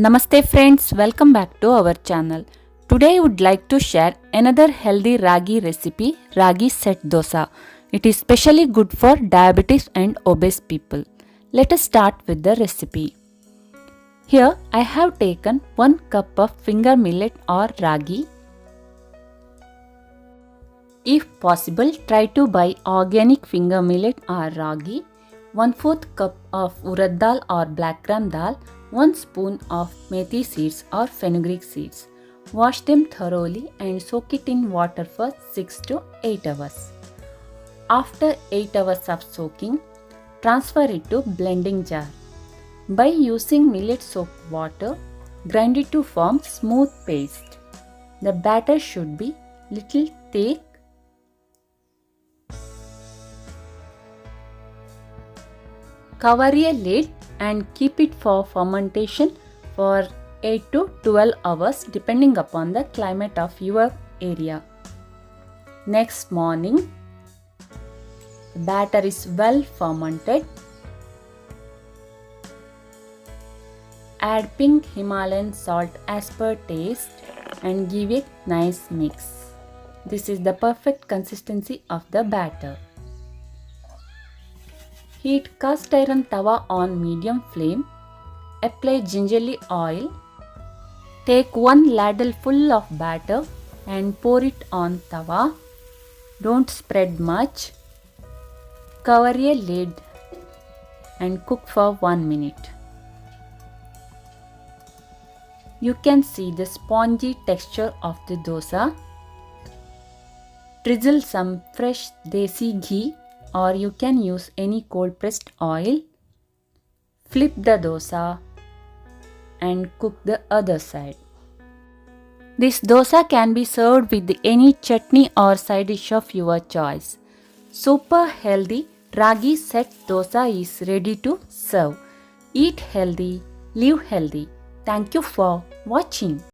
Namaste friends, welcome back to our channel. Today I would like to share another healthy ragi recipe, ragi set dosa. It is specially good for diabetes and obese people. Let us start with the recipe. Here I have taken 1 cup of finger millet or ragi. If possible, try to buy organic finger millet or ragi. 1/4 cup of urad dal or black gram dal, 1 spoon of methi seeds or fenugreek seeds. Wash them thoroughly and soak it in water for 6 to 8 hours. After 8 hours of soaking, transfer it to blending jar. By using millet soaked water, grind it to form smooth paste. The batter should be little thick. Cover a lid and keep it for fermentation for 8 to 12 hours depending upon the climate of your area. Next morning, the batter is well fermented. Add pink Himalayan salt as per taste and give a nice mix. This is the perfect consistency of the batter. Heat cast iron tawa on medium flame. Apply gingerly oil. Take 1 ladle full of batter and pour it on tawa. Don't spread much. Cover a lid and cook for 1 minute. You can see the spongy texture of the dosa. Drizzle some fresh desi ghee or you can use any cold pressed oil. Flip the dosa and cook the other side. This dosa can be served with any chutney or side dish of your choice. Super healthy ragi set dosa is ready to serve. Eat healthy, live healthy. Thank you for watching.